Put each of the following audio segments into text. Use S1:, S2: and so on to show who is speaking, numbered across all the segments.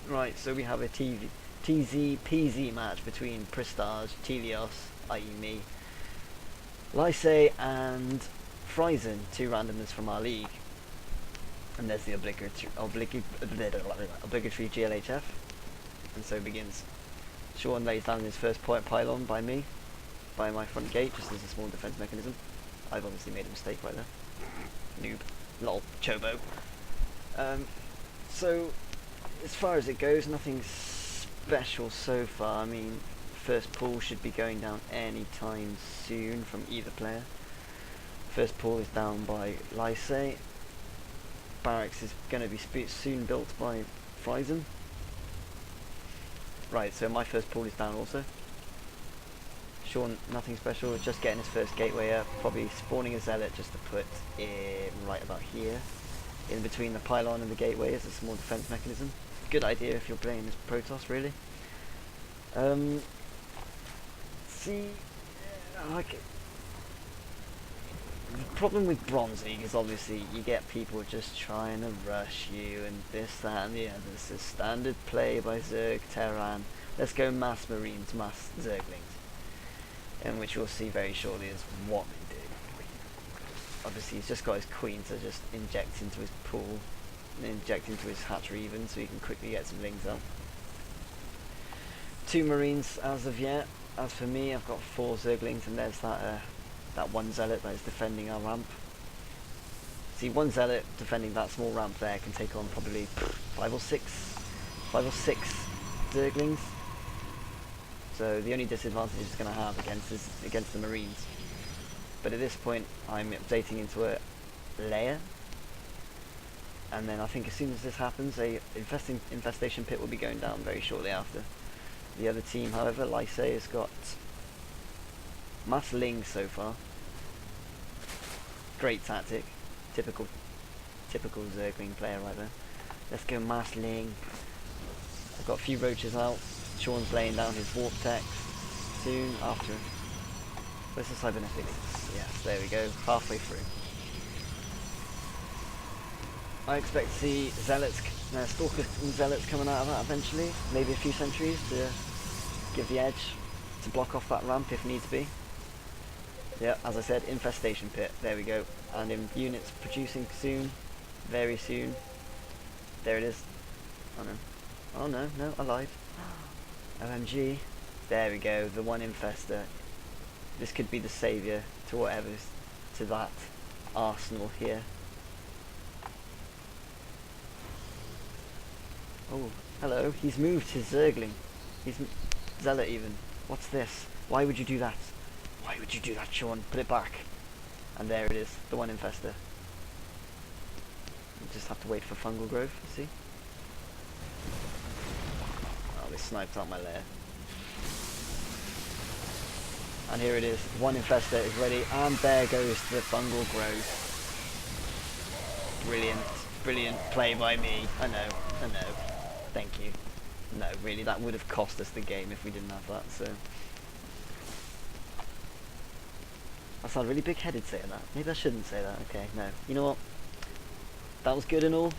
S1: Right, so we have a TZ-PZ match between Pristage, Teleos, i.e. me, Lysae and Frizen, two randomers from our league. And there's the obligatory GLHF. And so begins. Sean lays down his first pylon by me, by my front gate, just as a small defense mechanism. I've obviously made a mistake right there. Noob. Lol. Chobo. So, as far as it goes, nothing special so far. I mean, first pull should be going down any time soon from either player. First pull is down by Lysae. Barracks is going to be soon built by Frizen. Right, so my first pull is down also. Sean, nothing special, just getting his first gateway up, probably spawning a zealot just to put it right about here, in between the pylon and the gateway as a small defense mechanism. Good idea if you're playing as Protoss, really. See, like, the problem with Bronze League is obviously you get people just trying to rush you and this, that and the other. This is standard play by Zerg, Terran. Let's go mass Marines, mass Zerglings. And which you'll see very shortly is what they do. Obviously he's just got his queen to just inject into his pool, and inject into his hatchery even, so he can quickly get some lings out. 2 Marines as of yet. As for me, I've got 4 Zerglings, and there's that one zealot that is defending our ramp. See, one zealot defending that small ramp there can take on probably 5 or 6 Zerglings. So the only disadvantage it's going to have against the Marines. But at this point, I'm updating into a layer, and then I think as soon as this happens, a infestation pit will be going down very shortly after. The other team, however, Lysae has got mass Ling so far. Great tactic, typical Zergling player right there. Let's go mass Ling. I've got a few roaches out. Sean's laying down his warp tech soon after. Where's the cybernetics? Yes, there we go, halfway through. I expect to see zealots, stalkers and zealots coming out of that eventually. Maybe a few sentries to give the edge, to block off that ramp if needs be. Yeah, as I said, infestation pit, there we go. And in units producing soon, very soon. There it is. Oh no. Oh no, no, I lied. OMG. There we go, the one infester. This could be the saviour to whatever's, to that arsenal here. Oh, hello, he's moved his Zergling. He's zealot even. What's this? Why would you do that? Why would you do that, Sean? Put it back. And there it is, the one infester. You just have to wait for fungal growth, you see? Oh, they sniped out my lair. And here it is, one infester is ready, and there goes the fungal growth. Brilliant, brilliant play by me. I know. Thank you. No, really, that would have cost us the game if we didn't have that, so. I sound really big-headed saying that. Maybe I shouldn't say that. Okay, no. You know what? That was good and all,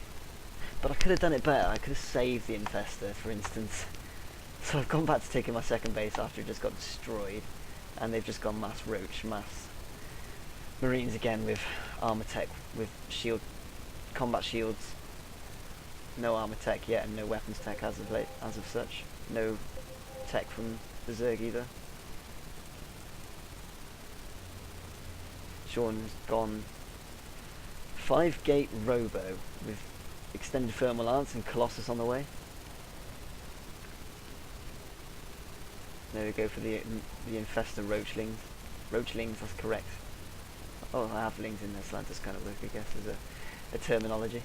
S1: but I could have done it better. I could have saved the infester, for instance. So I've gone back to taking my second base after it just got destroyed. And they've just gone mass roach, mass Marines again with armor tech, with shield, combat shields. No armor tech yet, and no weapons tech as of late, as of such. No tech from the Zerg either. Sean's gone 5-gate Robo with extended thermal lance and Colossus on the way. There we go for the infester roachlings. Roachlings, that's correct. Oh, I have lings in there, so that does kind of work, I guess, as a terminology.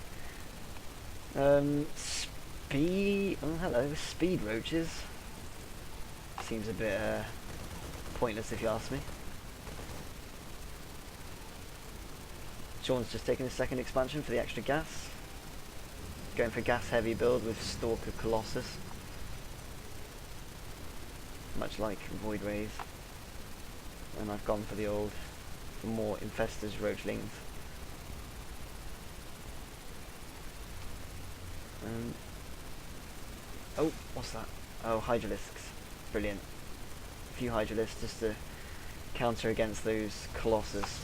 S1: Speed. Oh, hello, speed roaches. Seems a bit pointless if you ask me. Sean's just taking a second expansion for the extra gas. Going for gas heavy build with Stalker Colossus. Much like Void Rays. And I've gone for the old, for more infestors, roachlings. Oh, what's that? Oh, Hydralisks. Brilliant. A few Hydralisks just to counter against those Colossus.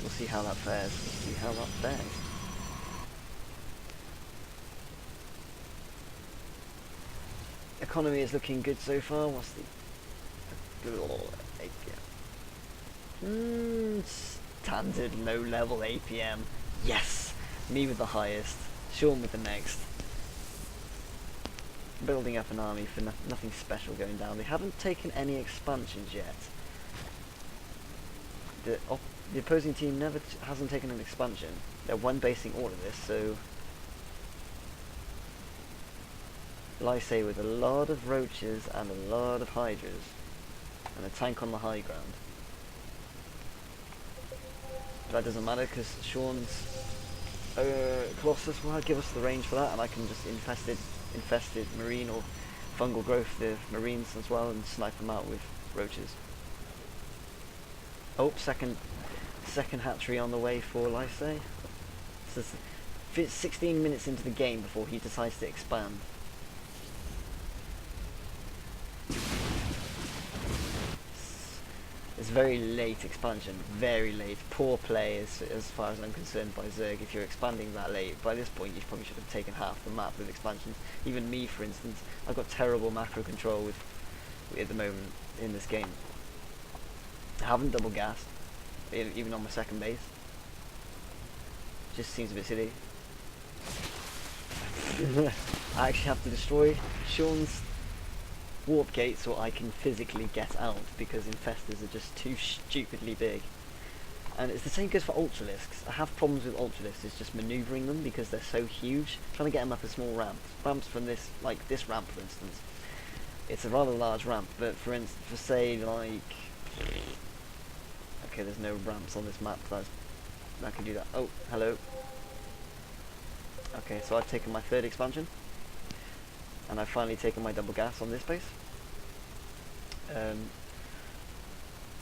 S1: We'll see how that fares. We'll see how that fares. Economy is looking good so far. What's the... Standard low level APM. Yes! Me with the highest. Sean with the next. Building up an army for nothing special going down. They haven't taken any expansions yet. The opposing team hasn't taken an expansion. They're one basing all of this, so... Lysay with a lot of roaches and a lot of hydras. And a tank on the high ground. But that doesn't matter because Sean's Colossus will give us the range for that, and I can just infested marine or fungal growth the marines as well and snipe them out with roaches. Oh, second hatchery on the way for Lysay. So it's 16 minutes into the game before he decides to expand. It's very late expansion, very late. Poor play as far as I'm concerned by Zerg. If you're expanding that late, by this point you probably should have taken half the map with expansions. Even me, for instance, I've got terrible macro control at the moment in this game. I haven't double gassed, even on my second base. Just seems a bit silly. I actually have to destroy Sean's warp gate so I can physically get out because infestors are just too stupidly big. And it's the same goes for Ultralisks. I have problems with Ultralisks, it's just manoeuvring them because they're so huge. Trying to get them up a small ramp. Ramps from this, like this ramp for instance. It's a rather large ramp, but for say like... Okay, there's no ramps on this map, I can do that. Oh, hello. Okay, so I've taken my third expansion. And I've finally taken my double gas on this base.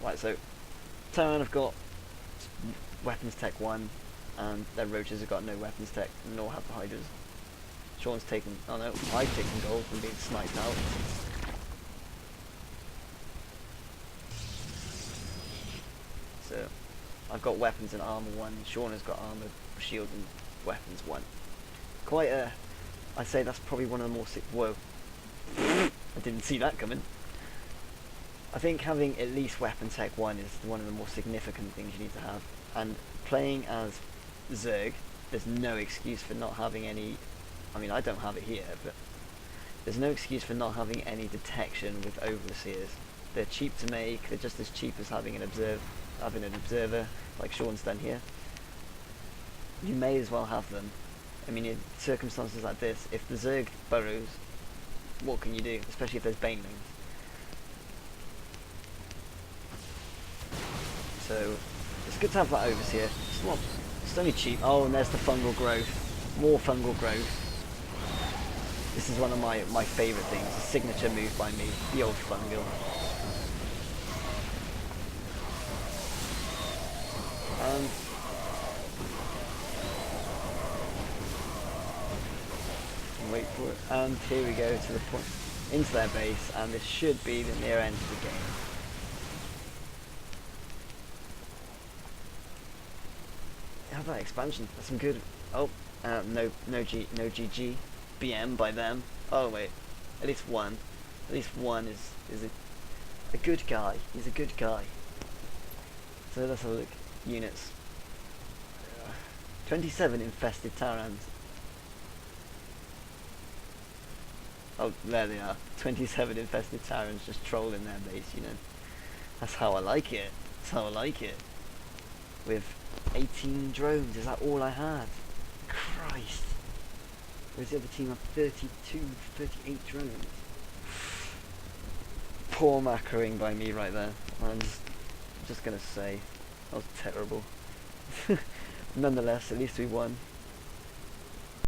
S1: Right, so Terran have got weapons tech 1, and their roaches have got no weapons tech, nor have the hydras. Sean's taken, oh no, I've taken gold from being sniped out. So I've got weapons and armor 1, Sean has got armor, shield and weapons 1. Quite a... I'd say that's probably one of the more whoa. I didn't see that coming. I think having at least weapon tech 1 is one of the more significant things you need to have. And playing as Zerg, there's no excuse for not having any... I mean, I don't have it here, but there's no excuse for not having any detection with overseers. They're cheap to make, they're just as cheap as having an observer, like Sean's done here. You may as well have them. I mean, in circumstances like this, if the Zerg burrows, what can you do? Especially if there's banelings. So, it's good to have that overseer. It's only cheap. Oh, and there's the fungal growth. More fungal growth. This is one of my favourite things. A signature move by me. The old fungal. Wait for it, and here we go to the point, into their base, and this should be the near end of the game. How about expansion? That's some good. Oh, no GG, BM by them. Oh wait, at least one is a good guy. He's a good guy. So let's have a look. Units. 27 infested Terrans. Oh, there they are. 27 infested Terrans just trolling their base, you know. That's how I like it. That's how I like it. With 18 drones, is that all I had? Christ. Where's the other team of 32, 38 drones? Poor macroing by me right there. I'm just gonna say, that was terrible. Nonetheless, at least we won.